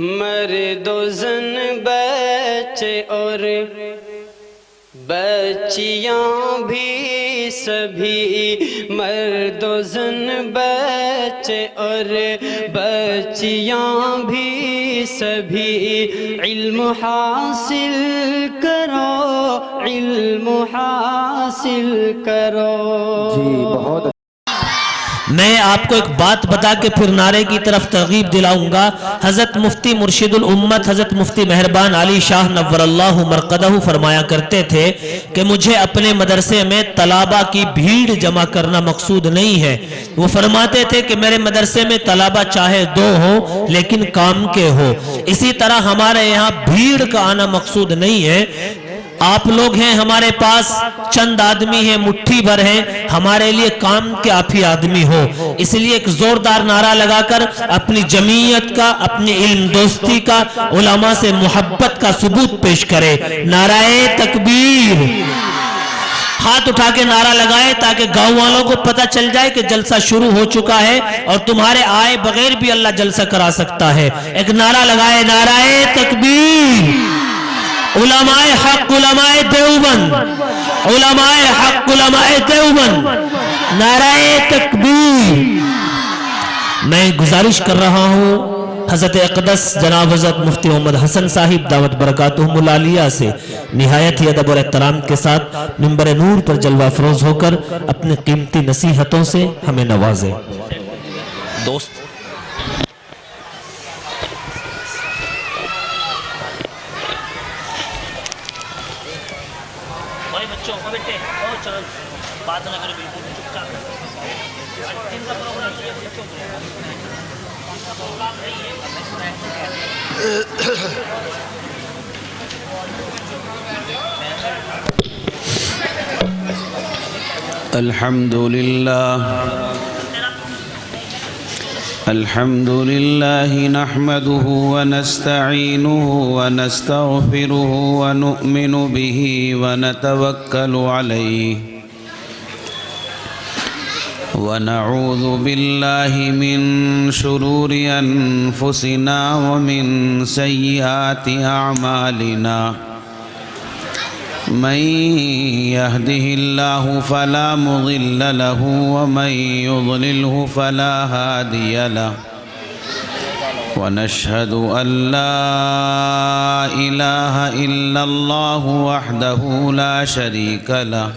مرد و زن بچے اور بچیاں بھی سبھی، مرد و زن بچے اور بچیاں بھی سبھی، علم حاصل کرو، علم حاصل کرو۔ جی بہت میں آپ کو ایک بات بتا کے پھر نعرے کی طرف ترغیب دلاؤں گا۔ حضرت مفتی مرشد الامت حضرت مفتی مہربان علی شاہ نور اللہ مرقدہ فرمایا کرتے تھے کہ مجھے اپنے مدرسے میں طلباء کی بھیڑ جمع کرنا مقصود نہیں ہے۔ وہ فرماتے تھے کہ میرے مدرسے میں طلباء چاہے 2 ہوں لیکن کام کے ہو۔ اسی طرح ہمارے یہاں بھیڑ کا آنا مقصود نہیں ہے۔ آپ لوگ ہیں، ہمارے پاس چند آدمی ہیں، مٹھی بھر ہیں، ہمارے لیے کام کے آپ ہی آدمی ہو۔ اس لیے ایک زوردار نعرہ لگا کر اپنی جمعیت کا، اپنی علم دوستی کا، علماء سے محبت کا ثبوت پیش کرے۔ نعرہ تکبیر، ہاتھ اٹھا کے نعرہ لگائے تاکہ گاؤں والوں کو پتہ چل جائے کہ جلسہ شروع ہو چکا ہے اور تمہارے آئے بغیر بھی اللہ جلسہ کرا سکتا ہے۔ ایک نعرہ لگائے، نعرہ تکبیر۔ علماء حق، علماء دیوبند، علماء حق، علماء دیوبند، نعرہ تکبیر۔ میں گزارش کر رہا ہوں حضرت اقدس جناب حضرت مفتی محمد حسن صاحب دعوت برکاتہم العالیہ سے نہایت ہی ادب اور احترام کے ساتھ منبر نور پر جلوہ افروز ہو کر اپنی قیمتی نصیحتوں سے ہمیں نوازے۔ دوست بات نہ کرو، بالکل چپ چاپ ان کا پروگرام ہے، بچوں کا پروگرام نہیں ہے۔ الحمد لله نحمده ونستعينه ونستغفره ونؤمن به ونتوكل عليه ونعوذ بالله من شرور أنفسنا ومن سيئات أعمالنا من يهده الله فلا مضل له ومن يضلله فلا هادي له ونشهد أن لا إله إلا الله وحده لا شريك له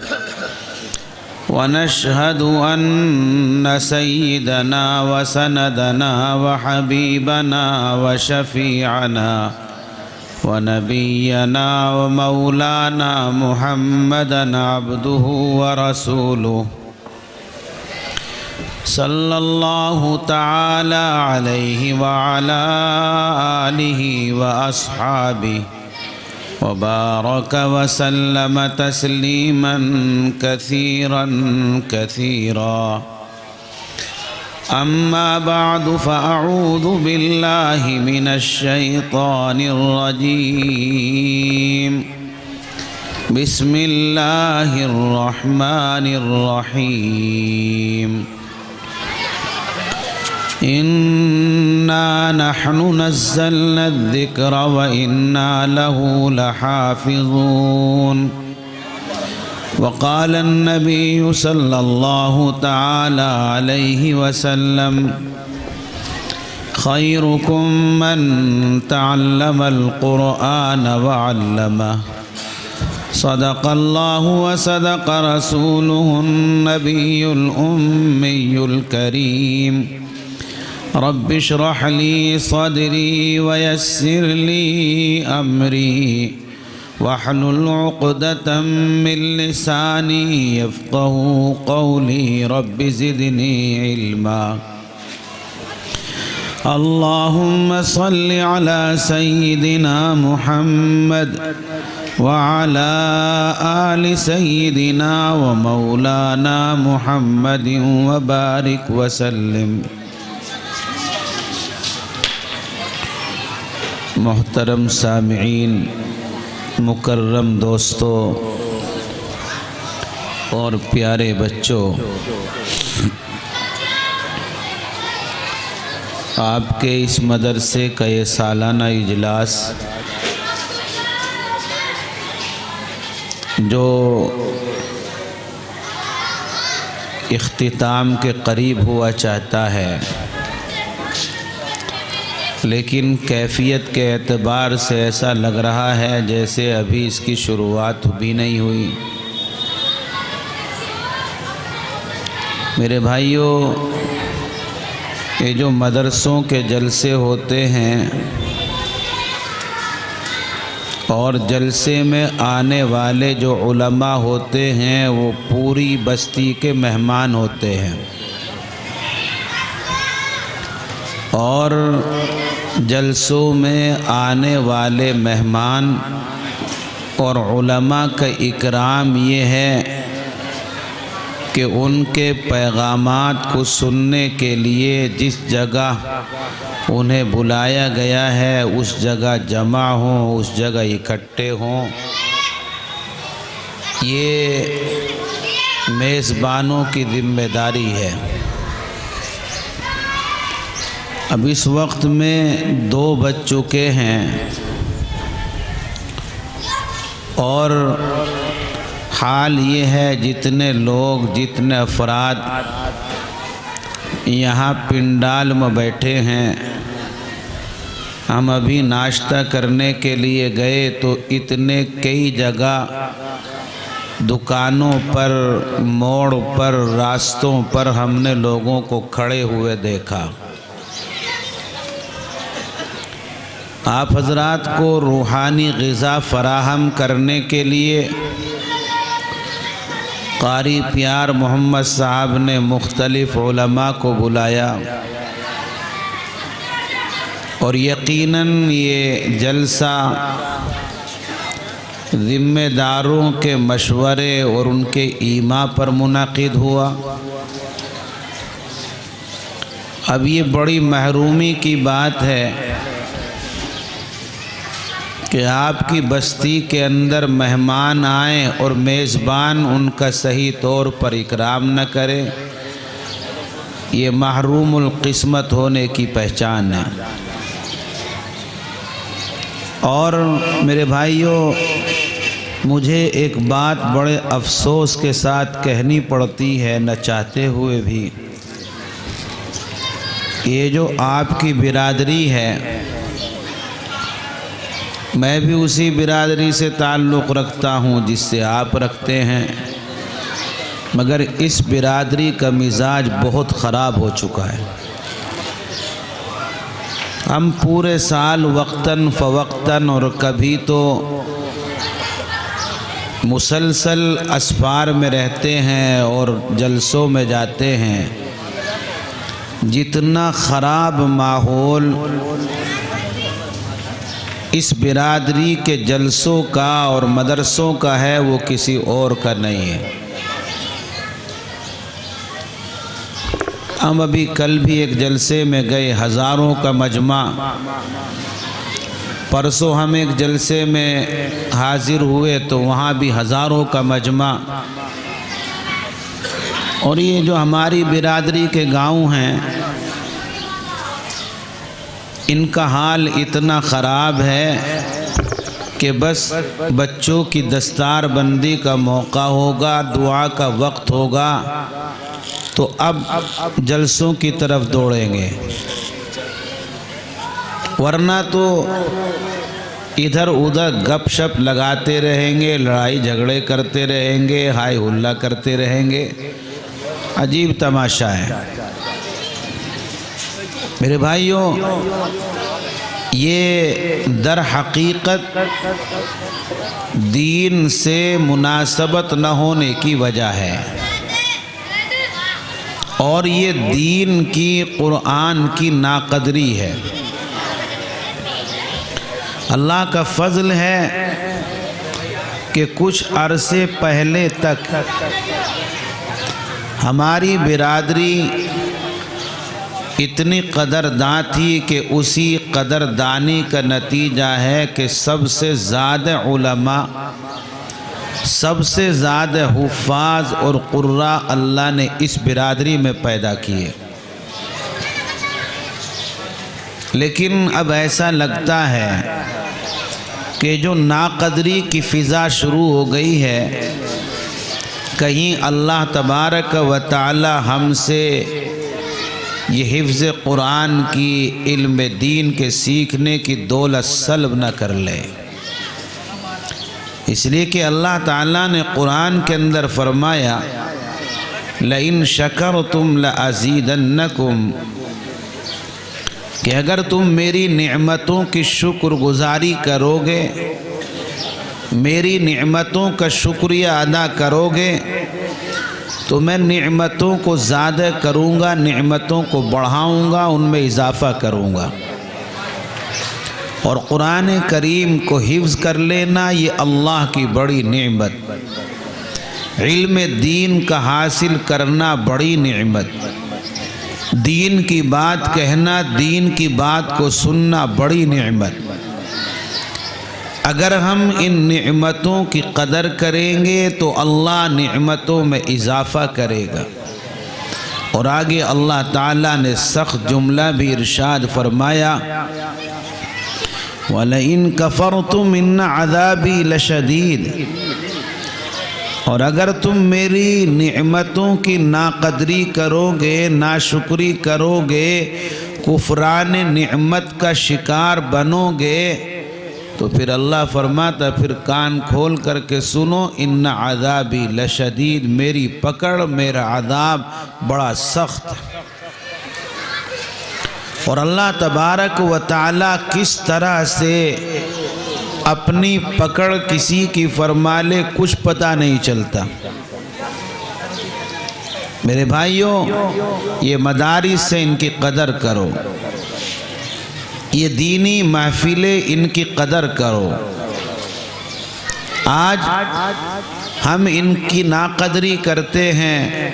ونشهد أن سيدنا وسندنا وحبيبنا وشفيعنا ونبينا ومولانا محمدا عبده ورسوله صلى الله تعالى عليه وعلى آله وأصحابه وبارك وسلم تسليما كثيرا كثيرا. أما بعد فأعوذ بالله من الشيطان الرجيم. بسم الله الرحمن الرحيم. إنا نحن نزلنا الذكر وإنا له لحافظون. وقال النبي صلى الله تعالى عليه وسلم خيركم من تعلم القرآن وعلمه. صدق الله وصدق رسوله النبي الأمي الكريم. رب اشرح لي صدري ويسر لي أمري واحلل عقدة من لساني يفقه قولي. رب زدني علما. اللهم صل على سيدنا محمد وعلى آل سيدنا ومولانا محمد وبارك وسلم. محترم سامعین، مکرم دوستوں اور پیارے بچوں، آپ کے اس مدرسے کا یہ سالانہ اجلاس جو اختتام کے قریب ہوا چاہتا ہے، لیکن کیفیت کے اعتبار سے ایسا لگ رہا ہے جیسے ابھی اس کی شروعات بھی نہیں ہوئی۔ میرے بھائیوں، یہ جو مدرسوں کے جلسے ہوتے ہیں اور جلسے میں آنے والے جو علماء ہوتے ہیں وہ پوری بستی کے مہمان ہوتے ہیں، اور جلسوں میں آنے والے مہمان اور علماء کا اکرام یہ ہے کہ ان کے پیغامات کو سننے کے لیے جس جگہ انہیں بلایا گیا ہے اس جگہ جمع ہوں، اس جگہ اکٹھے ہوں۔ یہ میزبانوں کی ذمہ داری ہے۔ اب اس وقت میں 2 بج چکے ہیں اور حال یہ ہے جتنے لوگ، جتنے افراد یہاں پنڈال میں بیٹھے ہیں، ہم ابھی ناشتہ کرنے کے لیے گئے تو اتنے کئی جگہ دکانوں پر، موڑ پر، راستوں پر ہم نے لوگوں کو کھڑے ہوئے دیکھا۔ آپ حضرات کو روحانی غذا فراہم کرنے کے لیے قاری پیار محمد صاحب نے مختلف علماء کو بلایا، اور یقیناً یہ جلسہ ذمہ داروں کے مشورے اور ان کے ایما پر منعقد ہوا۔ اب یہ بڑی محرومی کی بات ہے کہ آپ کی بستی کے اندر مہمان آئیں اور میزبان ان کا صحیح طور پر اکرام نہ کرے۔ یہ محروم القسمت ہونے کی پہچان ہے۔ اور میرے بھائیوں، مجھے ایک بات بڑے افسوس کے ساتھ کہنی پڑتی ہے، نہ چاہتے ہوئے بھی۔ یہ جو آپ کی برادری ہے، میں بھی اسی برادری سے تعلق رکھتا ہوں جس سے آپ رکھتے ہیں، مگر اس برادری کا مزاج بہت خراب ہو چکا ہے۔ ہم پورے سال وقتاً فوقتاً اور کبھی تو مسلسل اسفار میں رہتے ہیں اور جلسوں میں جاتے ہیں۔ جتنا خراب ماحول اس برادری کے جلسوں کا اور مدرسوں کا ہے وہ کسی اور کا نہیں ہے۔ ہم ابھی کل بھی ایک جلسے میں گئے، ہزاروں کا مجمع۔ پرسوں ہم ایک جلسے میں حاضر ہوئے تو وہاں بھی ہزاروں کا مجمع۔ اور یہ جو ہماری برادری کے گاؤں ہیں، ان کا حال اتنا خراب ہے کہ بس بچوں کی دستار بندی کا موقع ہوگا، دعا کا وقت ہوگا تو اب جلسوں کی طرف دوڑیں گے، ورنہ تو ادھر ادھر گپ شپ لگاتے رہیں گے، لڑائی جھگڑے کرتے رہیں گے، ہائی ہلا کرتے رہیں گے۔ عجیب تماشا ہے۔ میرے بھائیوں، یہ در حقیقت دین سے مناسبت نہ ہونے کی وجہ ہے، اور یہ دین کی، قرآن کی ناقدری ہے۔ اللہ کا فضل ہے کہ کچھ عرصے پہلے تک ہماری برادری اتنی قدرداں تھی کہ اسی قدردانی کا نتیجہ ہے کہ سب سے زیادہ علماء، سب سے زیادہ حفاظ اور قراء اللہ نے اس برادری میں پیدا کیے۔ لیکن اب ایسا لگتا ہے کہ جو ناقدری کی فضا شروع ہو گئی ہے، کہیں اللہ تبارک و تعالی ہم سے یہ حفظ قرآن کی، علم دین کے سیکھنے کی دولت سلب نہ کر لے۔ اس لیے کہ اللہ تعالیٰ نے قرآن کے اندر فرمایا لَإِن شَكَرْتُمْ لَأَزِيدَنَّكُمْ، کہ اگر تم میری نعمتوں کی شکر گزاری کرو گے، میری نعمتوں کا شکریہ ادا کرو گے، تو میں نعمتوں کو زیادہ کروں گا، نعمتوں کو بڑھاؤں گا، ان میں اضافہ کروں گا۔ اور قرآن کریم کو حفظ کر لینا یہ اللہ کی بڑی نعمت، علم دین کا حاصل کرنا بڑی نعمت، دین کی بات کہنا، دین کی بات کو سننا بڑی نعمت۔ اگر ہم ان نعمتوں کی قدر کریں گے تو اللہ نعمتوں میں اضافہ کرے گا۔ اور آگے اللہ تعالیٰ نے سخت جملہ بھی ارشاد فرمایا وَلَئِن كَفَرْتُمْ إِنَّ عَذَابِي لَشَدِيدٌ، اور اگر تم میری نعمتوں کی ناقدری کرو گے، ناشکری کرو گے، کفران نعمت کا شکار بنو گے، تو پھر اللہ فرماتا پھر کان کھول کر کے سنو، ان عذابی لشدید، میری پکڑ، میرا عذاب بڑا سخت ہے۔ اور اللہ تبارک و تعالی کس طرح سے اپنی پکڑ کسی کی فرما لے کچھ پتہ نہیں چلتا۔ میرے بھائیوں، یہ مدارس سے ان کی قدر کرو، یہ دینی محفلیں ان کی قدر کرو۔ آج ہم ان کی ناقدری کرتے ہیں،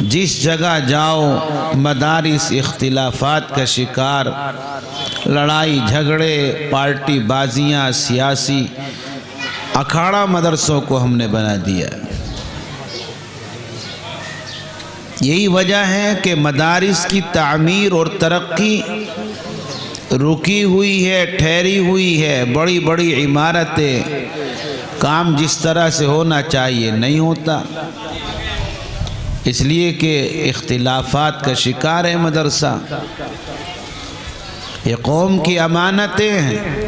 جس جگہ جاؤ مدارس اختلافات کا شکار، لڑائی جھگڑے، پارٹی بازیاں، سیاسی اکھاڑا مدرسوں کو ہم نے بنا دیا۔ یہی وجہ ہے کہ مدارس کی تعمیر اور ترقی رکی ہوئی ہے، ٹھہری ہوئی ہے۔ بڑی بڑی عمارتیں، کام جس طرح سے ہونا چاہیے نہیں ہوتا، اس لیے کہ اختلافات کا شکار ہے مدرسہ۔ یہ قوم کی امانتیں ہیں،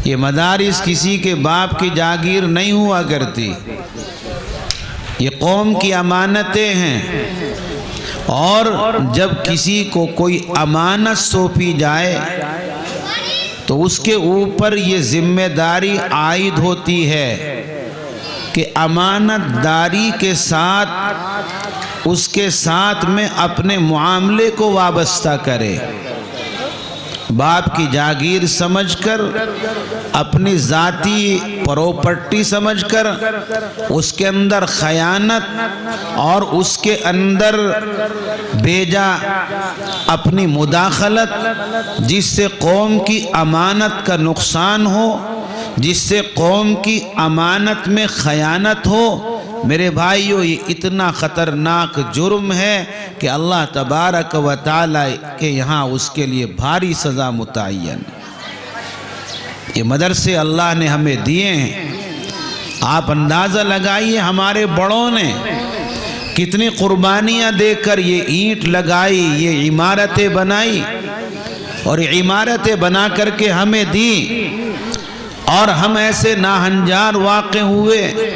یہ مدارس کسی کے باپ کی جاگیر نہیں ہوا کرتی، یہ قوم کی امانتیں ہیں۔ اور جب کسی کو کوئی امانت سونپی جائے تو اس کے اوپر یہ ذمہ داری عائد ہوتی ہے کہ امانت داری کے ساتھ اس کے ساتھ میں اپنے معاملے کو وابستہ کرے۔ باپ کی جاگیر سمجھ کر، اپنی ذاتی پراپرٹی سمجھ کر، اس کے اندر خیانت اور اس کے اندر بیجا اپنی مداخلت، جس سے قوم کی امانت کا نقصان ہو، جس سے قوم کی امانت میں خیانت ہو، میرے بھائیو یہ اتنا خطرناک جرم ہے کہ اللہ تبارک و تعالی کے یہاں اس کے لیے بھاری سزا متعین۔ یہ مدرسے اللہ نے ہمیں دیے ہیں، آپ اندازہ لگائیے ہمارے بڑوں نے کتنی قربانیاں دے کر یہ اینٹ لگائی، یہ عمارتیں بنائی، اور یہ عمارتیں بنا کر کے ہمیں دی، اور ہم ایسے ناہنجار واقع ہوئے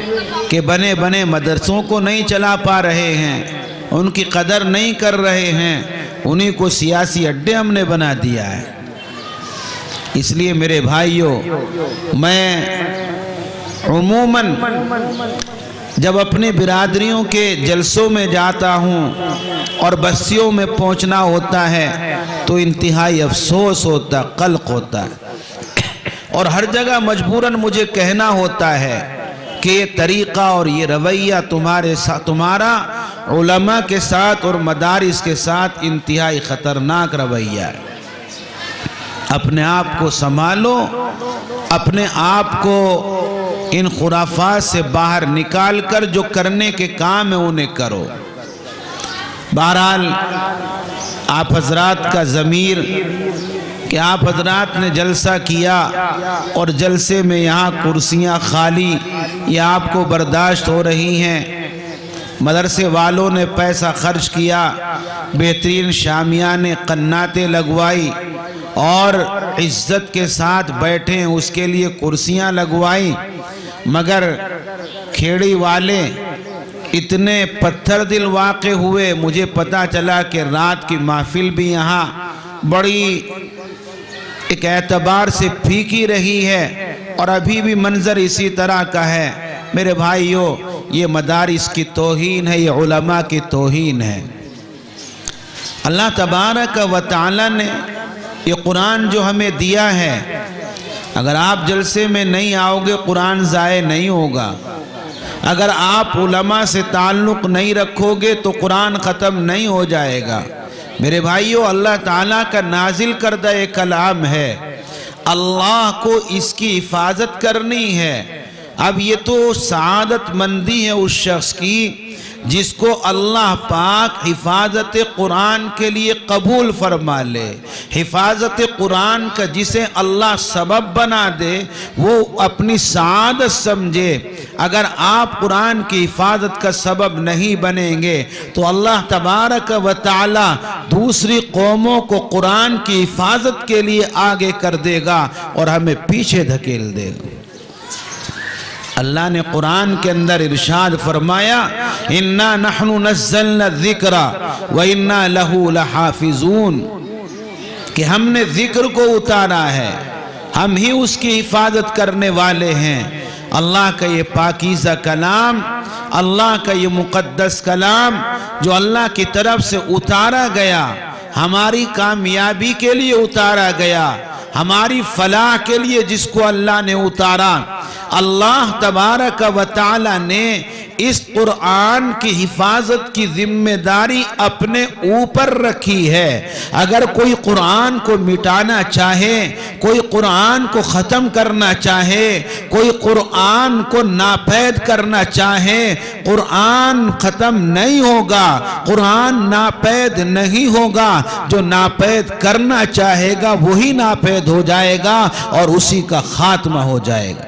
کہ بنے بنے مدرسوں کو نہیں چلا پا رہے ہیں، ان کی قدر نہیں کر رہے ہیں، انہیں کو سیاسی اڈے ہم نے بنا دیا ہے۔ اس لیے میرے بھائیوں، میں عموماً جب اپنی برادریوں کے جلسوں میں جاتا ہوں اور بستیوں میں پہنچنا ہوتا ہے تو انتہائی افسوس ہوتا، قلق ہوتا ہے، اور ہر جگہ مجبوراً مجھے کہنا ہوتا ہے کہ یہ طریقہ اور یہ رویہ تمہارا علماء کے ساتھ اور مدارس کے ساتھ انتہائی خطرناک رویہ ہے۔ اپنے آپ کو سنبھالو، اپنے آپ کو ان خرافات سے باہر نکال کر جو کرنے کے کام ہیں انہیں کرو۔ بہرحال آپ حضرات کا ضمیر کہ آپ حضرات نے جلسہ کیا اور جلسے میں یہاں کرسیاں خالی یہ آپ کو برداشت ہو رہی ہیں. مدرسے والوں نے پیسہ خرچ کیا، بہترین شامیانے قناتیں لگوائی اور عزت کے ساتھ بیٹھیں، اس کے لیے کرسیاں لگوائی، مگر کھیڑی والے اتنے پتھر دل واقع ہوئے. مجھے پتا چلا کہ رات کی محفل بھی یہاں بڑی ایک اعتبار سے پھیکی رہی ہے اور ابھی بھی منظر اسی طرح کا ہے. میرے بھائیو، یہ مدارس کی توہین ہے، یہ علماء کی توہین ہے. اللہ تبارک و تعالی نے یہ قرآن جو ہمیں دیا ہے، اگر آپ جلسے میں نہیں آؤ گے قرآن ضائع نہیں ہوگا. اگر آپ علماء سے تعلق نہیں رکھو گے تو قرآن ختم نہیں ہو جائے گا. میرے بھائیو، اللہ تعالیٰ کا نازل کردہ ایک کلام ہے، اللہ کو اس کی حفاظت کرنی ہے. اب یہ تو سعادت مندی ہے اس شخص کی جس کو اللہ پاک حفاظت قرآن کے لیے قبول فرما لے. حفاظت قرآن کا جسے اللہ سبب بنا دے وہ اپنی سعادت سمجھے. اگر آپ قرآن کی حفاظت کا سبب نہیں بنیں گے تو اللہ تبارک و تعالی دوسری قوموں کو قرآن کی حفاظت کے لیے آگے کر دے گا اور ہمیں پیچھے دھکیل دے گا. اللہ نے قرآن کے اندر ارشاد فرمایا، اِنَّا نَحْنُ نَزَّلْنَا الذِّكْرَ وَإِنَّا لَهُ لَحَافِظُونَ، کہ ہم نے ذکر کو اتارا ہے، ہم ہی اس کی حفاظت کرنے والے ہیں. اللہ کا یہ پاکیزہ کلام، اللہ کا یہ مقدس کلام جو اللہ کی طرف سے اتارا گیا، ہماری کامیابی کے لیے اتارا گیا، ہماری فلاح کے لیے جس کو اللہ نے اتارا. اللہ تبارک و تعالی نے اس قرآن کی حفاظت کی ذمہ داری اپنے اوپر رکھی ہے. اگر کوئی قرآن کو مٹانا چاہے، کوئی قرآن کو ختم کرنا چاہے، کوئی قرآن کو ناپید کرنا چاہے، قرآن ختم نہیں ہوگا، قرآن ناپید نہیں ہوگا. جو ناپید کرنا چاہے گا وہی ناپید ہو جائے گا اور اسی کا خاتمہ ہو جائے گا.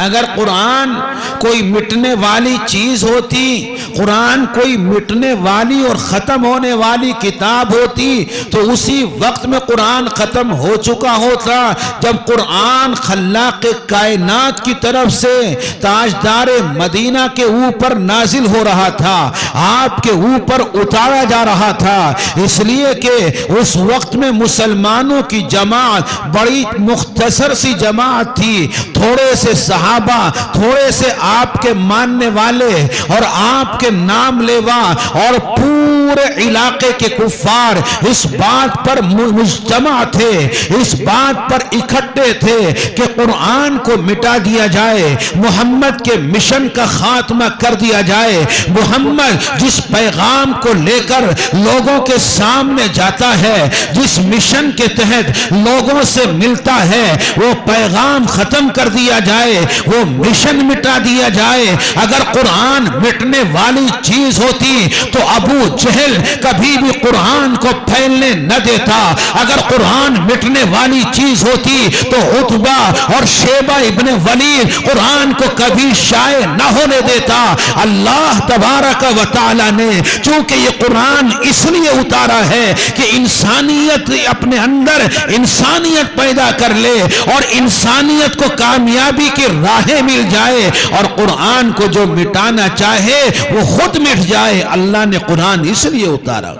اگر قرآن کوئی مٹنے والی چیز ہوتی، قرآن کوئی مٹنے والی اور ختم ہونے والی کتاب ہوتی تو اسی وقت میں قرآن ختم ہو چکا ہوتا جب قرآن خلاق کائنات کی طرف سے تاجدار مدینہ کے اوپر نازل ہو رہا تھا، آپ کے اوپر اتارا جا رہا تھا. اس لیے کہ اس وقت میں مسلمانوں کی جماعت بڑی مختصر سی جماعت تھی، تھوڑے سے صحابہ، تھوڑے سے آپ کے ماننے والے اور آپ کے نام لیوا اور پورے علاقے کے کفار اس بات پر مجتمع تھے، اس بات پر اکٹھے تھے کہ قرآن کو مٹا دیا جائے، محمد کے مشن کا خاتمہ کر دیا جائے. محمد جس پیغام کو لے کر لوگوں کے سامنے جاتا ہے، جس مشن کے تحت لوگوں سے ملتا ہے، وہ پیغام ختم کر دیا جائے، وہ مشن مٹا دیا جائے. اگر قرآن مٹنے والی چیز ہوتی تو ابو جہل کبھی بھی قرآن کو پھیلنے نہ دیتا. اگر قرآن مٹنے والی چیز ہوتی تو عتبہ اور شیبہ ابن ولید قرآن کو کبھی شائع نہ ہونے دیتا. اللہ تبارک و تعالی نے چونکہ یہ قرآن اس لیے اتارا ہے کہ انسانیت اپنے اندر انسانیت پیدا کر لے اور انسانیت کو کامیابی کی راہیں مل جائے اور قرآن کو جو مٹانا چاہے وہ خود مٹ جائے. اللہ نے قرآن اس لیے اتارا.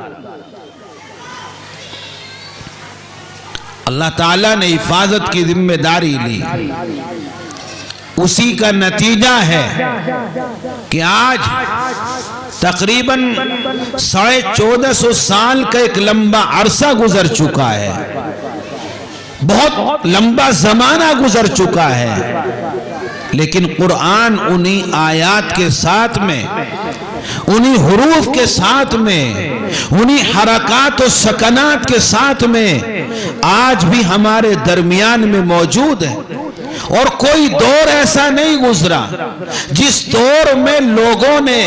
اللہ تعالیٰ نے حفاظت کی ذمہ داری لی. اسی کا نتیجہ ہے کہ آج تقریباً 1450 سال کا ایک لمبا عرصہ گزر چکا ہے، بہت لمبا زمانہ گزر چکا ہے، لیکن قرآن انہی آیات کے ساتھ میں، انہی حروف کے ساتھ میں، انہی حرکات و سکنات کے ساتھ میں آج بھی ہمارے درمیان میں موجود ہے. اور کوئی دور ایسا نہیں گزرا جس دور میں لوگوں نے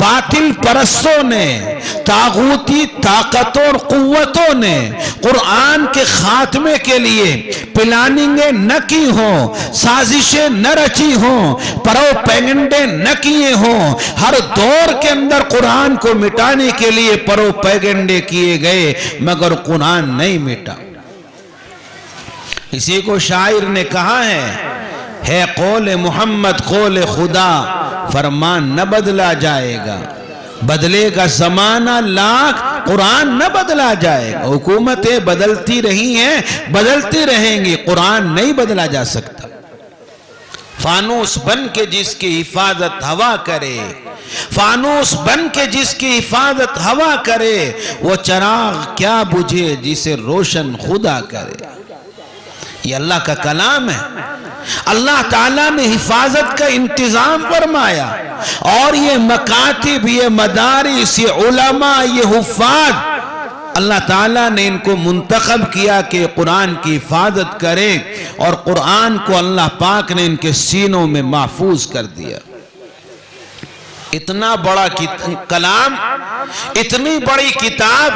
باطل پرستوں نے، طاغوتی طاقتوں اور قوتوں نے قرآن کے خاتمے کے لیے پلاننگیں نہ کی ہوں، سازشیں نہ رچی ہوں، پروپیگنڈے نہ کیے ہوں، ہر دور کے اندر قرآن کو مٹانے کے لیے پروپیگنڈے کیے گئے، مگر قرآن نہیں مٹا۔ اسی کو شاعر نے کہا ہے قول محمد قول خدا، فرمان نہ بدلا جائے گا، بدلے گا زمانہ لاکھ، قرآن نہ بدلا جائے گا۔ حکومتیں بدلتی رہی ہیں، بدلتی رہیں گی، قرآن نہیں بدلا جا سکتا۔ فانوس بن کے جس کی حفاظت ہوا کرے، فانوس بن کے جس کی حفاظت ہوا کرے، وہ چراغ کیا بجھے جسے روشن خدا کرے۔ یہ اللہ کا کلام ہے۔ اللہ تعالیٰ نے حفاظت کا انتظام فرمایا، اور یہ مکاتب، یہ مدارس، یہ علماء، یہ حفاظ، اللہ تعالیٰ نے ان کو منتخب کیا کہ قرآن کی حفاظت کریں، اور قرآن کو اللہ پاک نے ان کے سینوں میں محفوظ کر دیا۔ اتنا بڑا کلام، اتنی بڑی کتاب،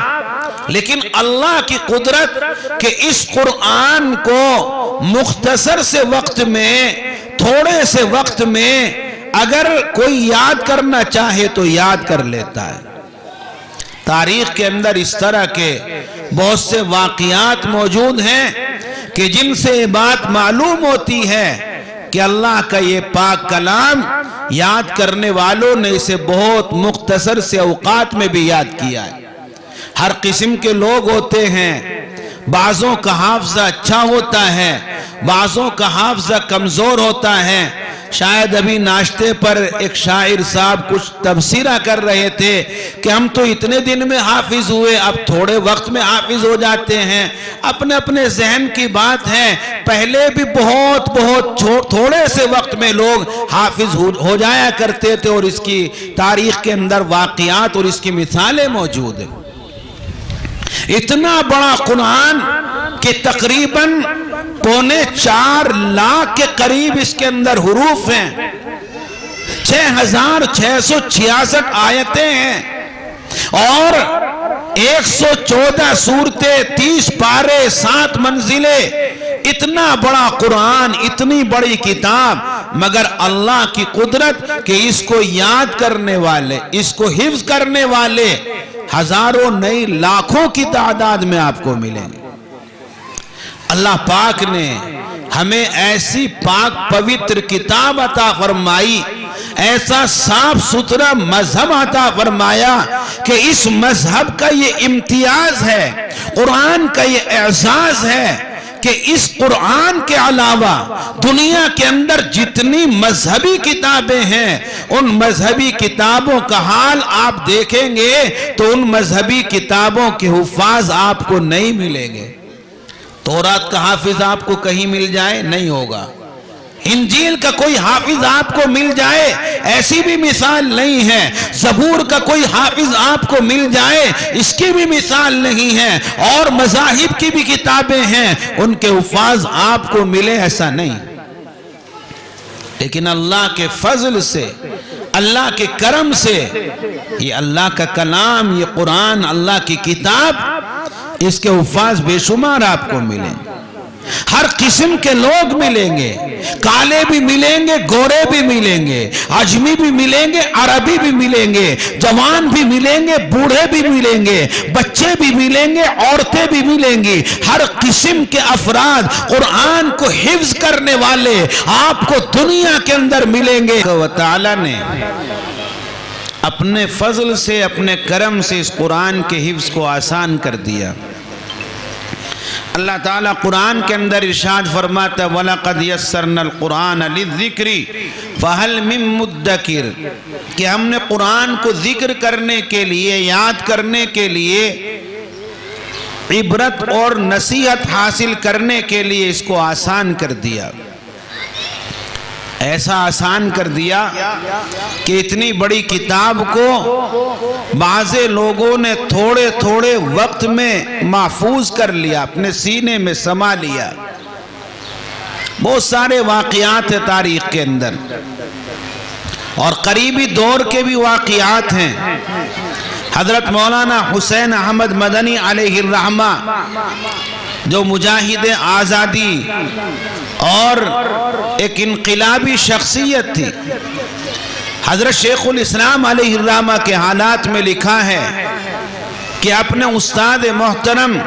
لیکن اللہ کی قدرت کہ اس قرآن کو مختصر سے وقت میں، تھوڑے سے وقت میں اگر کوئی یاد کرنا چاہے تو یاد کر لیتا ہے۔ تاریخ کے اندر اس طرح کے بہت سے واقعات موجود ہیں کہ جن سے یہ بات معلوم ہوتی ہے کہ اللہ کا یہ پاک کلام یاد کرنے والوں نے اسے بہت مختصر سے اوقات میں بھی یاد کیا ہے۔ ہر قسم کے لوگ ہوتے ہیں، بعضوں کا حافظہ اچھا ہوتا ہے، بعضوں کا حافظہ کمزور ہوتا ہے۔ شاید ابھی ناشتے پر ایک شاعر صاحب کچھ تبصرہ کر رہے تھے کہ ہم تو اتنے دن میں حافظ ہوئے، اب تھوڑے وقت میں حافظ ہو جاتے ہیں۔ اپنے اپنے ذہن کی بات ہے، پہلے بھی بہت تھوڑے سے وقت میں لوگ حافظ ہو جایا کرتے تھے، اور اس کی تاریخ کے اندر واقعات اور اس کی مثالیں موجود ہیں۔ اتنا بڑا قرآن کہ تقریباً 4.25 لاکھ کے قریب اس کے اندر حروف ہیں، 6666 آیتیں ہیں، اور 114 سورتیں، 30 پارے، 7 منزلیں۔ اتنا بڑا قرآن، اتنی بڑی کتاب، مگر اللہ کی قدرت کہ اس کو یاد کرنے والے، اس کو حفظ کرنے والے ہزاروں نہیں لاکھوں کی تعداد میں آپ کو ملیں گے۔ اللہ پاک نے ہمیں ایسی پاک پوتر کتاب عطا فرمائی، ایسا صاف ستھرا مذہب عطا فرمایا کہ اس مذہب کا یہ امتیاز ہے، قرآن کا یہ اعزاز ہے کہ اس قرآن کے علاوہ دنیا کے اندر جتنی مذہبی کتابیں ہیں، ان مذہبی کتابوں کا حال آپ دیکھیں گے تو ان مذہبی کتابوں کے حفاظ آپ کو نہیں ملیں گے۔ تورات کا حافظ آپ کو کہیں مل جائے نہیں ہوگا، انجیل کا کوئی حافظ آپ کو مل جائے ایسی بھی مثال نہیں ہے، زبور کا کوئی حافظ آپ کو مل جائے اس کی بھی مثال نہیں ہے، اور مذاہب کی بھی کتابیں ہیں ان کے حفاظ آپ کو ملے ایسا نہیں۔ لیکن اللہ کے فضل سے، اللہ کے کرم سے، یہ اللہ کا کلام، یہ قرآن، اللہ کی کتاب، اس کے حفاظ بے شمار آپ کو ملیں گے۔ ہر قسم کے لوگ ملیں گے، کالے بھی ملیں گے، گورے بھی ملیں گے، عجمی بھی ملیں گے، عربی بھی ملیں گے، جوان بھی ملیں گے، بوڑھے بھی ملیں گے، بچے بھی ملیں گے، عورتیں بھی ملیں گی۔ ہر قسم کے افراد قرآن کو حفظ کرنے والے آپ کو دنیا کے اندر ملیں گے۔ اللہ تعالیٰ نے اپنے فضل سے، اپنے کرم سے اس قرآن کے حفظ کو آسان کر دیا۔ اللہ تعالیٰ قرآن کے اندر ارشاد فرماتا ہے وَلَقَدْ يَسَّرْنَا الْقُرْآنَ لِلذِّكْرِ فَهَلْ مِن مُدَّكِرٍ، کہ ہم نے قرآن کو ذکر کرنے کے لیے، یاد کرنے کے لیے، عبرت اور نصیحت حاصل کرنے کے لیے اس کو آسان کر دیا۔ ایسا آسان کر دیا کہ اتنی بڑی کتاب کو بعض لوگوں نے تھوڑے تھوڑے وقت میں محفوظ کر لیا، اپنے سینے میں سما لیا۔ بہت سارے واقعات ہیں تاریخ کے اندر۔ اور قریبی دور کے بھی واقعات ہیں۔ حضرت مولانا حسین احمد مدنی علیہ الرحمہ جو مجاہد آزادی اور ایک انقلابی شخصیت تھی، حضرت شیخ الاسلام علیہ الرحمہ کے حالات میں لکھا ہے کہ اپنے استاد محترم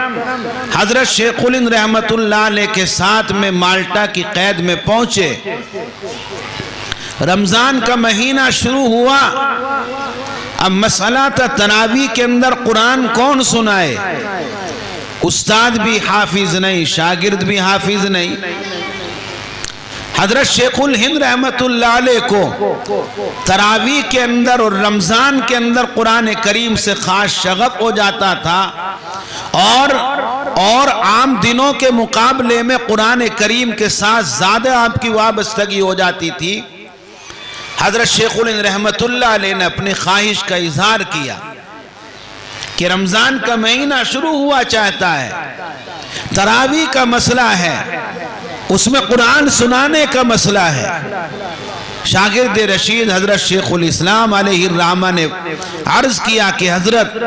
حضرت شیخ الہند رحمت اللہ علیہ کے ساتھ میں مالٹا کی قید میں پہنچے۔ رمضان کا مہینہ شروع ہوا، اب مسئلہ تھا تراویح کے اندر قرآن کون سنائے؟ استاد بھی حافظ نہیں، شاگرد بھی حافظ نہیں۔ حضرت شیخ الہند رحمت اللہ علیہ کو تراویح کے اندر اور رمضان کے اندر قرآن کریم سے خاص شغف ہو جاتا تھا، اور عام دنوں کے مقابلے میں قرآن کریم کے ساتھ زیادہ آپ کی وابستگی ہو جاتی تھی۔ حضرت شیخ الہند رحمت اللہ علیہ نے اپنی خواہش کا اظہار کیا کہ رمضان کا مہینہ شروع ہوا چاہتا ہے، تراویح کا مسئلہ ہے، اس میں قرآن سنانے کا مسئلہ ہے۔ شاگرد رشید حضرت شیخ الاسلام علیہ الرحمہ نے عرض کیا کہ حضرت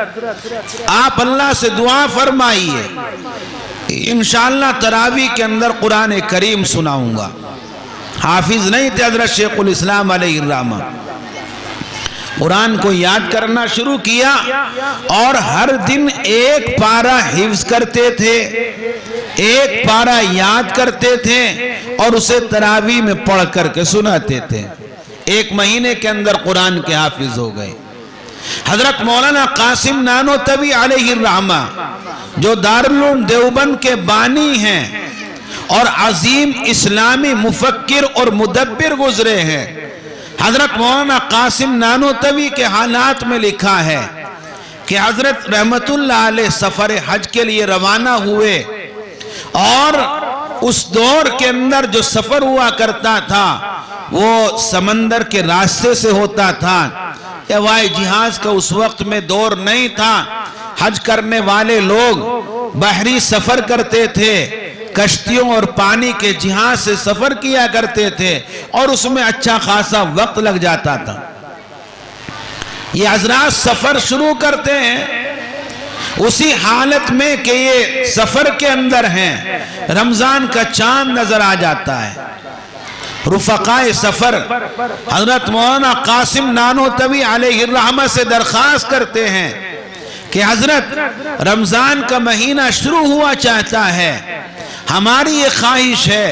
آپ اللہ سے دعا فرمائیے، انشاءاللہ تراویح کے اندر قرآن کریم سناؤں گا۔ حافظ نہیں تھے حضرت شیخ الاسلام علیہ الرحمہ، قرآن کو یاد کرنا شروع کیا اور ہر دن ایک پارہ حفظ کرتے تھے، ایک پارہ یاد کرتے تھے اور اسے تراویح میں پڑھ کر کے سناتے تھے۔ ایک مہینے کے اندر قرآن کے حافظ ہو گئے۔ حضرت مولانا قاسم نانوتوی علیہ الرحمہ جو دارالعلوم دیوبند کے بانی ہیں اور عظیم اسلامی مفکر اور مدبر گزرے ہیں، حضرت مولانا قاسم نانوتوی کے حالات میں لکھا ہے کہ حضرت رحمت اللہ علیہ سفر حج کے لیے روانہ ہوئے، اور اس دور کے اندر جو سفر ہوا کرتا تھا وہ سمندر کے راستے سے ہوتا تھا۔ ہوائی جہاز کا اس وقت میں دور نہیں تھا، حج کرنے والے لوگ بحری سفر کرتے تھے، کشتیوں اور پانی کے جہاز سے سفر کیا کرتے تھے، اور اس میں اچھا خاصا وقت لگ جاتا تھا۔ یہ حضرات سفر شروع کرتے ہیں اسی حالت میں کہ یہ سفر کے اندر ہیں، رمضان کا چاند نظر آ جاتا ہے۔ رفقائے سفر حضرت مولانا قاسم نانوتوی علیہ الرحمہ سے درخواست کرتے ہیں کہ حضرت رمضان کا مہینہ شروع ہوا چاہتا ہے، ہماری یہ خواہش ہے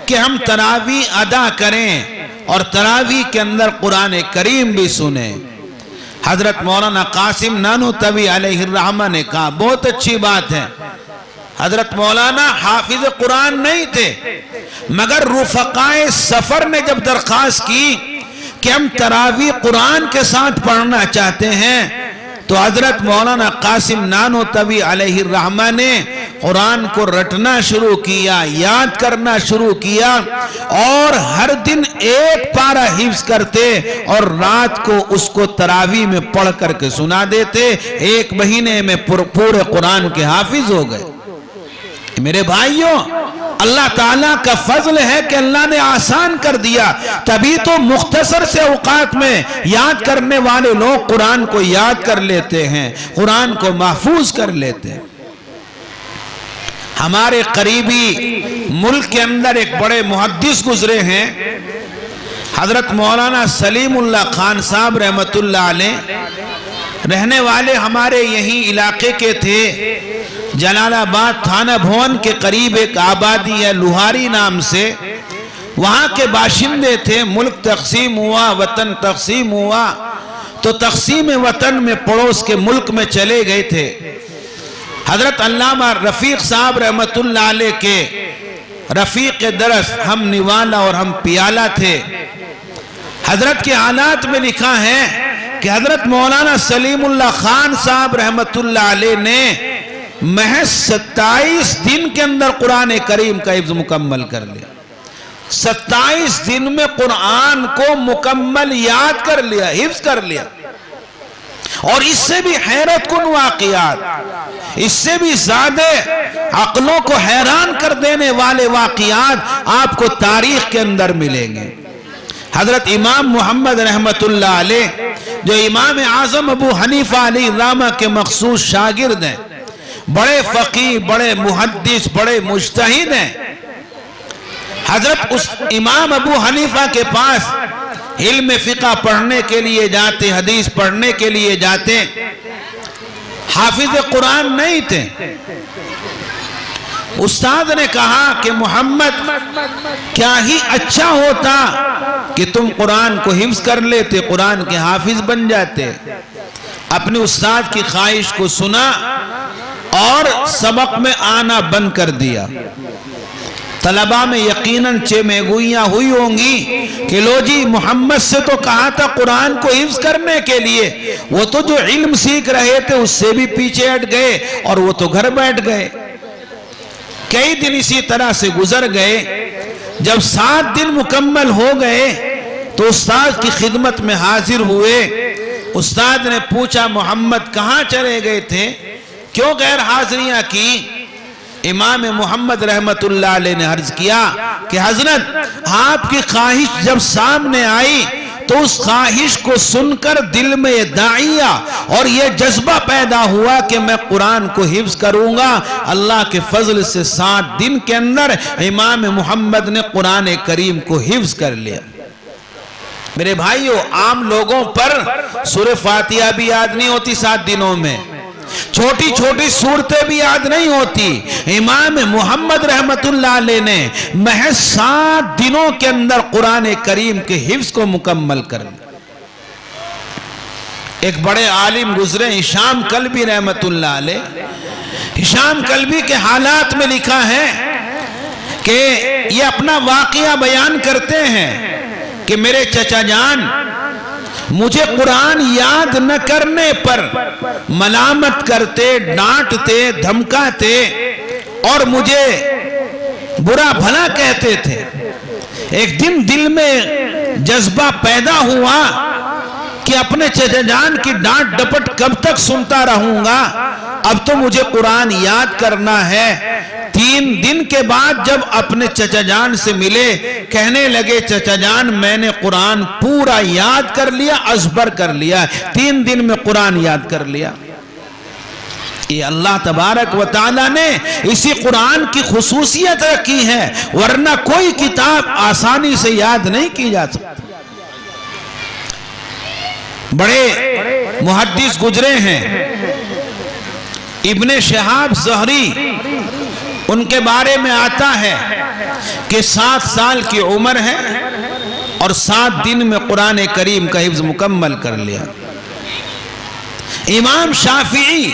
کہ ہم تراویح ادا کریں اور تراویح کے اندر قرآن کریم بھی سنیں۔ حضرت مولانا قاسم نانوتوی علیہ الرحمہ نے کہا بہت اچھی بات ہے۔ حضرت مولانا حافظ قرآن نہیں تھے، مگر رفقائے سفر نے جب درخواست کی کہ ہم تراویح قرآن کے ساتھ پڑھنا چاہتے ہیں، تو حضرت مولانا قاسم نانوتوی علیہ الرحمہ نے قرآن کو رٹنا شروع کیا، یاد کرنا شروع کیا، اور ہر دن ایک پارہ حفظ کرتے اور رات کو اس کو تراویح میں پڑھ کر کے سنا دیتے۔ ایک مہینے میں پورے قرآن کے حافظ ہو گئے۔ میرے بھائیوں، اللہ تعالیٰ کا فضل ہے کہ اللہ نے آسان کر دیا، تبھی تو مختصر سے اوقات میں یاد کرنے والے لوگ قرآن کو یاد کر لیتے ہیں، قرآن کو محفوظ کر لیتے ہیں۔ ہمارے قریبی ملک کے اندر ایک بڑے محدث گزرے ہیں، حضرت مولانا سلیم اللہ خان صاحب رحمت اللہ علیہ، رہنے والے ہمارے یہی علاقے کے تھے۔ جلال آباد تھانہ بھون کے قریب ایک آبادی ہے لوہاری نام سے، وہاں کے باشندے تھے۔ ملک تقسیم ہوا، وطن تقسیم ہوا، تو تقسیم وطن میں پڑوس کے ملک میں چلے گئے تھے۔ حضرت علامہ رفیق صاحب رحمت اللہ علیہ کے رفیق درس ہم نوالا اور ہم پیالہ تھے۔ حضرت کے حالات میں لکھا ہے کہ حضرت مولانا سلیم اللہ خان صاحب رحمت اللہ علیہ نے محض 27 دن کے اندر قرآن کریم کا حفظ مکمل کر لیا۔ 27 دن میں قرآن کو مکمل یاد کر لیا، حفظ کر لیا۔ اور اس سے بھی حیرت کن واقعات، اس سے بھی زیادہ عقلوں کو حیران کر دینے والے واقعات آپ کو تاریخ کے اندر ملیں گے۔ حضرت امام محمد رحمت اللہ علیہ جو امام اعظم ابو حنیفہ علیہ الرحمہ کے مخصوص شاگرد ہیں، بڑے فقیہ، بڑے محدث، بڑے مجتہد ہیں، حضرت اس امام ابو حنیفہ کے پاس علم فقہ پڑھنے کے لیے جاتے، حدیث پڑھنے کے لیے جاتے، حافظ قرآن نہیں تھے۔ استاد نے کہا کہ محمد کیا ہی اچھا ہوتا کہ تم قرآن کو حفظ کر لیتے، قرآن کے حافظ بن جاتے۔ اپنے استاد کی خواہش کو سنا اور سبق میں آنا بند کر دیا۔ طلباء میں یقیناً چمیگوئیاں ہوئی ہوں گی کہ لو جی محمد سے تو کہا تھا قرآن کو حفظ کرنے کے لیے، وہ تو جو علم سیکھ رہے تھے اس سے بھی پیچھے ہٹ گئے اور وہ تو گھر بیٹھ گئے۔ کئی دن اسی طرح سے گزر گئے۔ جب 7 دن مکمل ہو گئے تو استاد کی خدمت میں حاضر ہوئے۔ استاد نے پوچھا محمد کہاں چلے گئے تھے، کیوں غیر حاضریاں کی؟ امام محمد رحمت اللہ علیہ نے عرض کیا کہ حضرت آپ کی خواہش جب سامنے آئی تو اس خواہش کو سن کر دل میں یہ داعیہ اور یہ جذبہ پیدا ہوا کہ میں قرآن کو حفظ کروں گا۔ اللہ کے فضل سے 7 دن کے اندر امام محمد نے قرآن کریم کو حفظ کر لیا۔ میرے بھائیو، عام لوگوں پر سورہ فاتحہ بھی یاد نہیں ہوتی 7 دنوں میں، چھوٹی چھوٹی صورتیں بھی یاد نہیں ہوتی۔ امام محمد رحمت اللہ علیہ نے محض 7 دنوں کے اندر قرآن کریم کے حفظ کو مکمل کر لیا۔ ایک بڑے عالم گزرے ہشام کلبی رحمت اللہ علیہ، ہشام کلبی کے حالات میں لکھا ہے کہ یہ اپنا واقعہ بیان کرتے ہیں کہ میرے چچا جان مجھے قرآن یاد نہ کرنے پر ملامت کرتے، ڈانٹتے، دھمکاتے اور مجھے برا بھلا کہتے تھے۔ ایک دن دل میں جذبہ پیدا ہوا کہ اپنے چچا جان کی ڈانٹ ڈپٹ کب تک سنتا رہوں گا، اب تو مجھے قرآن یاد کرنا ہے۔ 3 دن کے بعد جب اپنے چچا جان سے ملے، کہنے لگے چچا جان میں نے قرآن پورا یاد کر لیا، ازبر کر لیا، 3 دن میں قرآن یاد کر لیا۔ یہ اللہ تبارک و تعالیٰ نے اسی قرآن کی خصوصیت رکھی ہے، ورنہ کوئی کتاب آسانی سے یاد نہیں کی جا سکتی۔ بڑے محدث گزرے ہیں ابن شہاب زہری، ان کے بارے میں آتا ہے کہ 7 سال کی عمر ہے اور 7 دن میں قرآن کریم کا حفظ مکمل کر لیا۔ امام شافعی،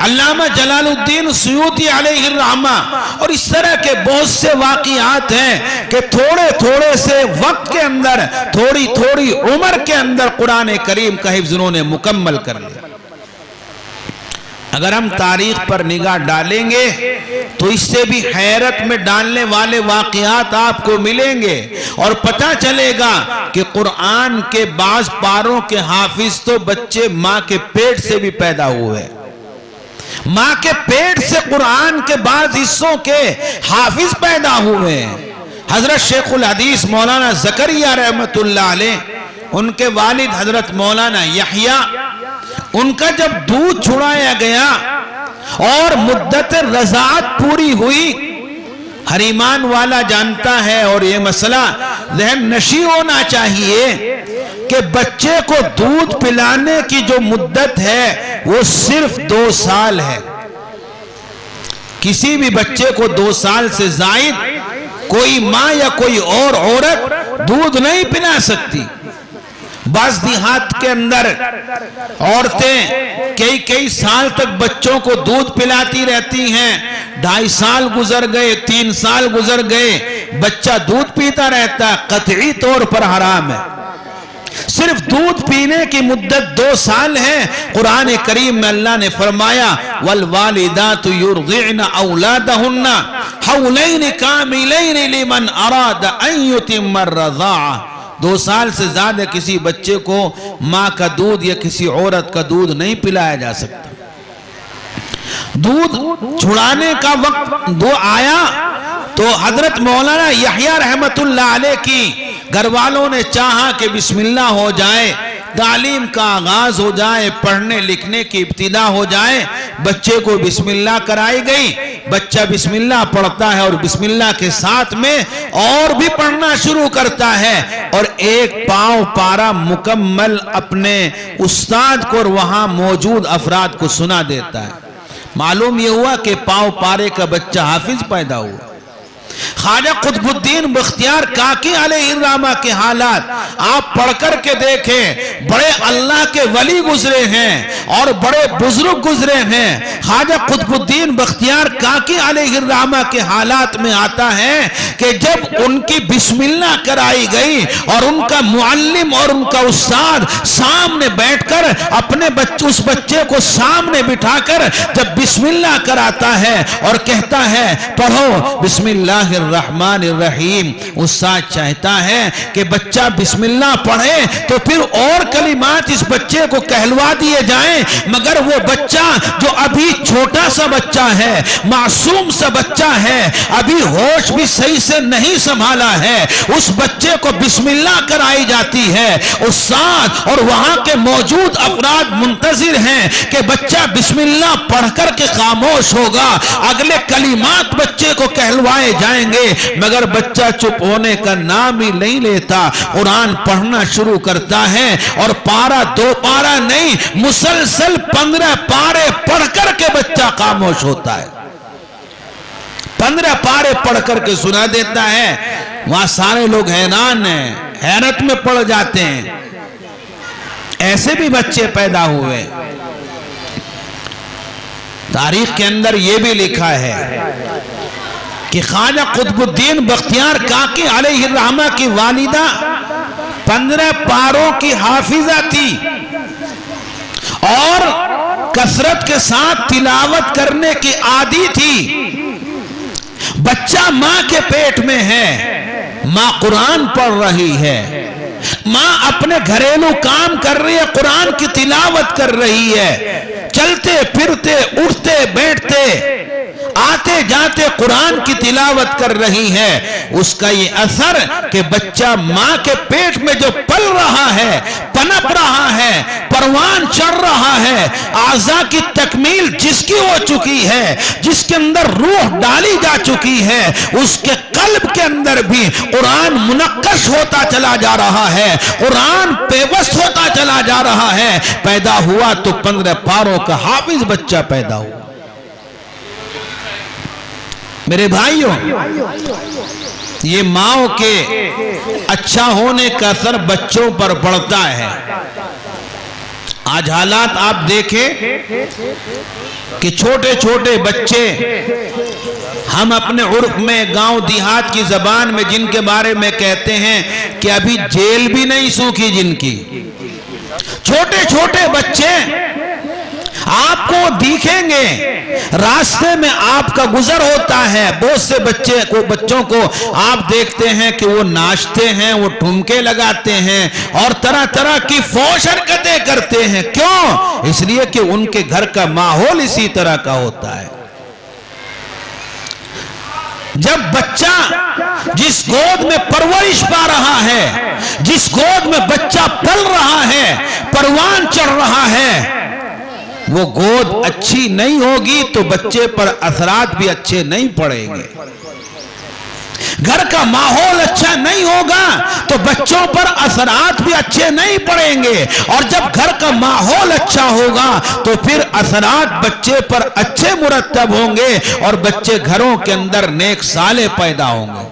علامہ جلال الدین سیوطی علیہ الرحمہ اور اس طرح کے بہت سے واقعات ہیں کہ تھوڑے تھوڑے سے وقت کے اندر، تھوڑی تھوڑی عمر کے اندر قرآن کریم کا حفظ انہوں نے مکمل کر لیا۔ اگر ہم تاریخ پر نگاہ ڈالیں گے تو اس سے بھی حیرت میں ڈالنے والے واقعات آپ کو ملیں گے اور پتہ چلے گا کہ قرآن کے بعض پاروں کے حافظ تو بچے ماں کے پیٹ سے بھی پیدا ہوئے، ماں کے پیٹ سے قرآن کے بعض حصوں کے حافظ پیدا ہوئے ہیں۔ حضرت شیخ الحدیث مولانا زکریا رحمت اللہ علیہ، ان کے والد حضرت مولانا یحییٰ، ان کا جب دودھ چھڑایا گیا اور مدت رضاعت پوری ہوئی، ہر ایمان والا جانتا ہے اور یہ مسئلہ ذہن نشی ہونا چاہیے کہ بچے کو دودھ پلانے کی جو مدت ہے وہ صرف 2 سال ہے۔ کسی بھی بچے کو 2 سال سے زائد کوئی ماں یا کوئی اور عورت دودھ نہیں پلا سکتی۔ بعض دیہات کے اندر عورتیں کئی سال تک بچوں کو دودھ پلاتی رہتی ہیں، 2.5 سال گزر گئے، 3 سال گزر گئے، بچہ دودھ پیتا رہتا ہے، قطعی طور پر حرام ہے۔ صرف دودھ پینے کی مدت 2 سال ہے۔ قرآن کریم میں اللہ نے فرمایا والوالدات يرضعن اولادهن حولين كاملين لمن اراد ان يتم الرضاعة۔ 2 سال سے زیادہ کسی بچے کو ماں کا دودھ یا کسی عورت کا دودھ نہیں پلایا جا سکتا۔ دودھ چھڑانے کا وقت آیا تو حضرت مولانا یحییٰ رحمت اللہ علیہ کی گھر والوں نے چاہا کہ بسم اللہ ہو جائے، تعلیم کا آغاز ہو جائے، پڑھنے لکھنے کی ابتدا ہو جائے، بچے کو بسم اللہ کرائی گئی، بچہ بسم اللہ پڑھتا ہے اور بسم اللہ کے ساتھ میں اور بھی پڑھنا شروع کرتا ہے اور ایک پاؤں پارا مکمل اپنے استاد کو اور وہاں موجود افراد کو سنا دیتا ہے۔ معلوم یہ ہوا کہ پاؤں پارے کا بچہ حافظ پیدا ہوا۔ خواجہ قطب الدین بختیار کاکی علیہ الرحمہ کے حالات آپ پڑھ کر کے دیکھیں، بڑے اللہ کے ولی گزرے ہیں اور بڑے بزرگ گزرے ہیں۔ خواجہ قطب الدین بختیار کاکی علیہ الرحمہ کے حالات میں آتا ہے کہ جب ان کی بسم اللہ کرائی گئی اور ان کا معلم اور ان کا استاد سامنے بیٹھ کر اپنے اس بچے کو سامنے بٹھا کر جب بسم اللہ کراتا ہے اور کہتا ہے پڑھو بسم اللہ الرحمن الرحیم، استاد چاہتا ہے کہ بچہ بسم اللہ پڑھے تو پھر اور کلمات اس بچے کو کہلوا دیے جائیں، مگر وہ بچہ جو ابھی چھوٹا سا بچہ ہے، معصوم سا بچہ ہے، ابھی ہوش بھی صحیح سے نہیں سنبھالا ہے، اس بچے کو بسم اللہ کرائی جاتی ہے۔ استاد اور وہاں کے موجود افراد منتظر ہیں کہ بچہ بسم اللہ پڑھ کر کے خاموش ہوگا، اگلے کلمات بچے کو کہلوائے جائیں گے، مگر بچہ چپ ہونے کا نام ہی نہیں لیتا، قرآن پڑھنا شروع کرتا ہے اور پارا دو پارا نہیں، مسلسل 15 پارے پڑھ کر کے بچہ خاموش ہوتا ہے۔ 15 پارے پڑھ کر کے سنا دیتا ہے، وہاں سارے لوگ حیران ہیں، حیرت میں پڑ جاتے ہیں۔ ایسے بھی بچے پیدا ہوئے۔ تاریخ کے اندر یہ بھی لکھا ہے کہ خواجہ قطب الدین بختیار کاکی علیہ الرحمہ کی والدہ 15 پاروں کی حافظہ تھی اور کثرت کے ساتھ تلاوت کرنے کی عادی تھی۔ بچہ ماں کے پیٹ میں ہے، ماں قرآن پڑھ رہی ہے، ماں اپنے گھریلو کام کر رہی ہے، قرآن کی تلاوت کر رہی ہے، چلتے پھرتے اٹھتے بیٹھتے آتے جاتے قرآن کی تلاوت کر رہی ہے۔ اس کا یہ اثر کہ بچہ ماں کے پیٹ میں جو پل رہا ہے، پنپ رہا ہے، پروان چڑھ رہا ہے، اعضاء کی تکمیل جس کی ہو چکی ہے، جس کے اندر روح ڈالی جا چکی ہے، اس کے قلب کے اندر بھی قرآن منقش ہوتا چلا جا رہا ہے، قرآن پیوست ہوتا چلا جا رہا ہے۔ پیدا ہوا تو 15 پاروں کا حافظ بچہ پیدا ہوا۔ میرے بھائیوں، یہ ماں کے اچھا ہونے کا اثر بچوں پر پڑتا ہے۔ آج حالات آپ دیکھیں کہ چھوٹے چھوٹے بچے، ہم اپنے عرف میں گاؤں دیہات کی زبان میں جن کے بارے میں کہتے ہیں کہ ابھی جیل بھی نہیں سوکھی جن کی، چھوٹے چھوٹے بچے آپ کو دیکھیں گے، راستے میں آپ کا گزر ہوتا ہے، بہت سے بچوں کو آپ دیکھتے ہیں کہ وہ ناچتے ہیں، وہ ٹھمکے لگاتے ہیں اور طرح طرح کی فحش حرکتیں کرتے ہیں۔ کیوں؟ اس لیے کہ ان کے گھر کا ماحول اسی طرح کا ہوتا ہے۔ جب بچہ جس گود میں پرورش پا رہا ہے، جس گود میں بچہ پل رہا ہے، پروان چڑھ رہا ہے، وہ گود اچھی نہیں ہوگی تو بچے پر اثرات بھی اچھے نہیں پڑیں گے۔ گھر کا ماحول اچھا نہیں ہوگا تو بچوں پر اثرات بھی اچھے نہیں پڑیں گے، اور جب گھر کا ماحول اچھا ہوگا تو پھر اثرات بچے پر اچھے مرتب ہوں گے اور بچے گھروں کے اندر نیک صالح پیدا ہوں گے۔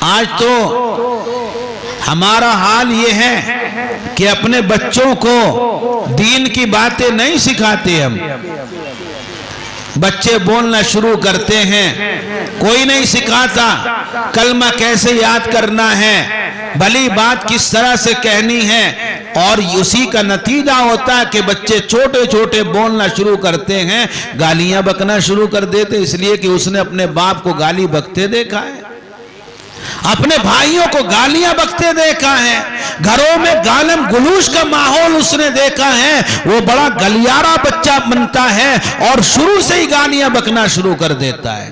آج تو ہمارا حال یہ ہے کہ اپنے بچوں کو دین کی باتیں نہیں سکھاتے ہم۔ بچے بولنا شروع کرتے ہیں، کوئی نہیں سکھاتا کلمہ کیسے یاد کرنا ہے، بھلی بات کس طرح سے کہنی ہے، اور اسی کا نتیجہ ہوتا ہے کہ بچے چھوٹے چھوٹے بولنا شروع کرتے ہیں، گالیاں بکنا شروع کر دیتے، اس لیے کہ اس نے اپنے باپ کو گالی بکتے دیکھا ہے، اپنے بھائیوں کو گالیاں بکتے دیکھا ہے، گھروں میں گالم گلوش کا ماحول اس نے دیکھا ہے، وہ بڑا گلیارا بچہ بنتا ہے اور شروع سے ہی گالیاں بکنا شروع کر دیتا ہے۔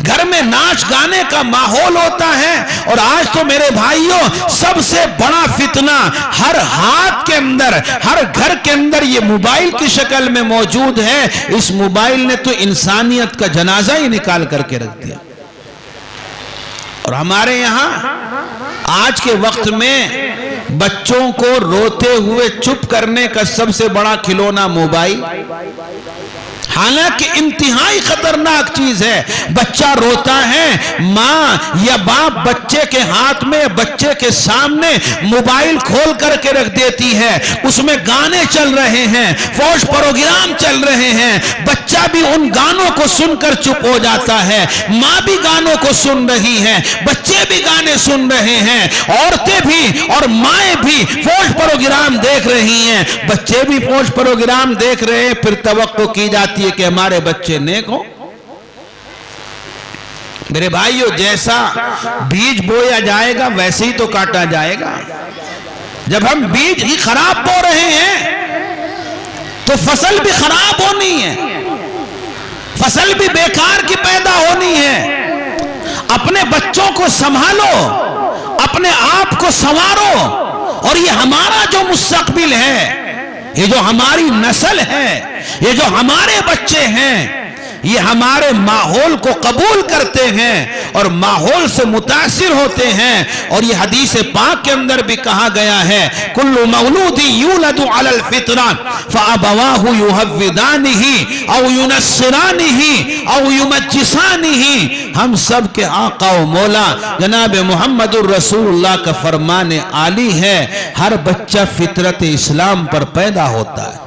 گھر میں ناچ گانے کا ماحول ہوتا ہے، اور آج تو میرے بھائیوں سب سے بڑا فتنہ ہر ہاتھ کے اندر، ہر گھر کے اندر یہ موبائل کی شکل میں موجود ہے۔ اس موبائل نے تو انسانیت کا جنازہ ہی نکال کر کے رکھ دیا۔ اور ہمارے یہاں آج کے وقت میں بچوں کو روتے ہوئے چپ کرنے کا سب سے بڑا کھلونا موبائل، حالانکہ انتہائی خطرناک چیز ہے۔ بچہ روتا ہے، ماں یا باپ بچے کے ہاتھ میں، بچے کے سامنے موبائل کھول کر کے رکھ دیتی ہے، اس میں گانے چل رہے ہیں، فوش پروگرام چل رہے ہیں، بچہ بھی ان گانوں کو سن کر چپ ہو جاتا ہے، ماں بھی گانوں کو سن رہی ہے، بچے بھی گانے سن رہے ہیں، عورتیں بھی اور مائیں بھی فوش پروگرام دیکھ رہی ہیں، بچے بھی فوش پروگرام دیکھ رہے ہیں۔ پھر توقع کی جاتی ہے کہ ہمارے بچے نیک ہوں۔ میرے بھائیو، جیسا بیج بویا جائے گا ویسے ہی تو کاٹا جائے گا۔ جب ہم بیج ہی خراب بو رہے ہیں تو فصل بھی خراب ہونی ہے، فصل بھی بیکار کی پیدا ہونی ہے۔ اپنے بچوں کو سنبھالو، اپنے آپ کو سنوارو، اور یہ ہمارا جو مستقبل ہے، یہ جو ہماری نسل ہے، یہ جو ہمارے بچے ہیں، یہ ہمارے ماحول کو قبول کرتے ہیں اور ماحول سے متاثر ہوتے ہیں۔ اور یہ حدیث پاک کے اندر بھی کہا گیا ہے، کل مولود یولد علی الفطرہ فابواہ یہودانہ او ینصرانہ او یمجسانہ۔ ہم سب کے آقا و مولا جناب محمد الرسول اللہ کا فرمان عالی ہے، ہر بچہ فطرت اسلام پر پیدا ہوتا ہے،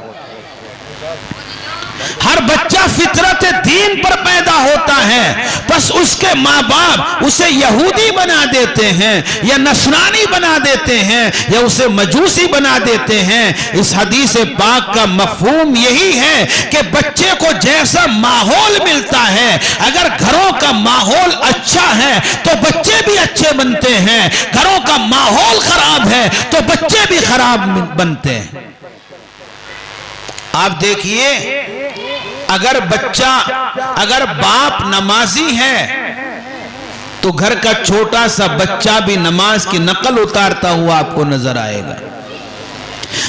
ہر بچہ فطرت دین پر پیدا ہوتا ہے، بس اس کے ماں باپ اسے یہودی بنا دیتے ہیں یا نصرانی بنا دیتے ہیں یا اسے مجوسی بنا دیتے ہیں۔ اس حدیث پاک کا مفہوم یہی ہے کہ بچے کو جیسا ماحول ملتا ہے، اگر گھروں کا ماحول اچھا ہے تو بچے بھی اچھے بنتے ہیں، گھروں کا ماحول خراب ہے تو بچے بھی خراب بنتے ہیں۔ آپ دیکھیے، اگر باپ نمازی ہے تو گھر کا چھوٹا سا بچہ بھی نماز کی نقل اتارتا ہوا آپ کو نظر آئے گا۔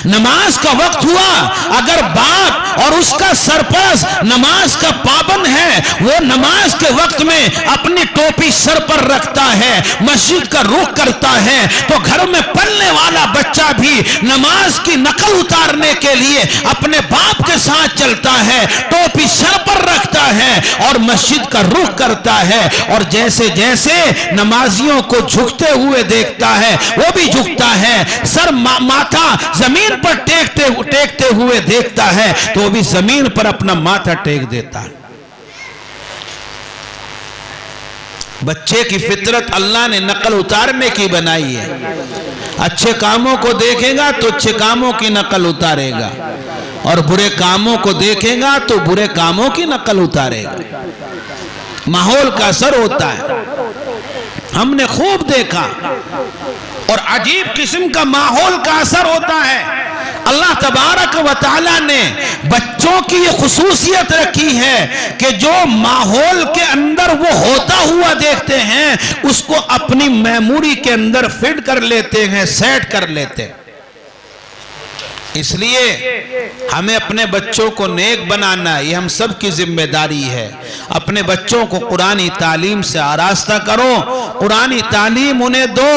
نماز کا وقت ہوا، اگر باپ اور اس کا سرپرست نماز کا پابند ہے، وہ نماز کے وقت میں اپنی ٹوپی سر پر رکھتا ہے، مسجد کا رخ کرتا ہے، تو گھر میں پلنے والا بچہ بھی نماز کی نقل اتارنے کے لیے اپنے باپ کے ساتھ چلتا ہے، ٹوپی سر پر رکھتا ہے اور مسجد کا رخ کرتا ہے۔ اور جیسے جیسے نمازیوں کو جھکتے ہوئے دیکھتا ہے وہ بھی جھکتا ہے، سر ماتھا زمین پر ٹیکتے ہوئے دیکھتا ہے تو وہ بھی زمین پر اپنا ماتھا ٹیک دیتا ہے۔ بچے کی فطرت اللہ نے نقل اتارنے کی بنائی ہے، اچھے کاموں کو دیکھے گا تو اچھے کاموں کی نقل اتارے گا، اور برے کاموں کو دیکھے گا تو برے کاموں کی نقل اتارے گا۔ ماحول کا اثر ہوتا ہے، ہم نے خوب دیکھا، اور عجیب قسم کا ماحول کا اثر ہوتا ہے۔ اللہ تبارک و تعالی نے بچوں کی یہ خصوصیت رکھی ہے کہ جو ماحول کے اندر وہ ہوتا ہوا دیکھتے ہیں اس کو اپنی میموری کے اندر فٹ کر لیتے ہیں، سیٹ کر لیتے ہیں۔ اس لیے ہمیں اپنے بچوں کو نیک بنانا، یہ ہم سب کی ذمہ داری ہے۔ اپنے بچوں کو قرآنی تعلیم سے آراستہ کرو، قرآنی تعلیم انہیں دو،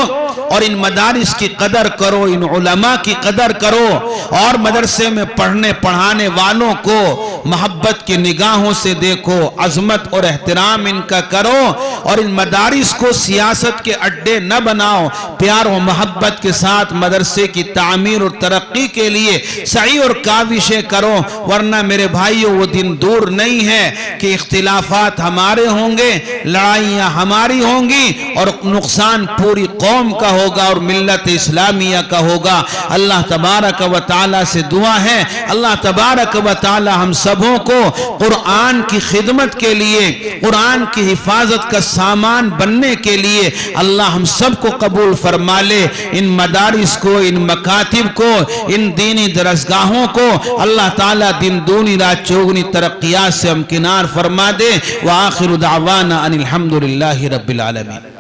اور ان مدارس کی قدر کرو، ان علماء کی قدر کرو، اور مدرسے میں پڑھنے پڑھانے والوں کو محبت کی نگاہوں سے دیکھو، عظمت اور احترام ان کا کرو، اور ان مدارس کو سیاست کے اڈے نہ بناؤ، پیار و محبت کے ساتھ مدرسے کی تعمیر اور ترقی کے لیے سعی اور کاوشیں کرو، ورنہ میرے بھائیو وہ دن دور نہیں ہے کہ اختلافات ہمارے ہوں گے، لڑائیاں ہماری ہوں گی، اور نقصان پوری قوم کا ہوگا اور ملت اسلامیہ کا ہوگا۔ اللہ تبارک و تعالی سے دعا ہے، اللہ تبارک و تعالی ہم سب مکتبوں کو قرآن کی خدمت کے لیے، قرآن کی حفاظت کا سامان بننے کے لیے اللہ ہم سب کو قبول فرما لے۔ ان مدارس کو، ان مکاتب کو، ان دینی درسگاہوں کو اللہ تعالیٰ دن دونی رات چوگنی ترقیات سے امکنار فرما دے۔ وآخر دعوانا ان الحمدللہ رب العالمین۔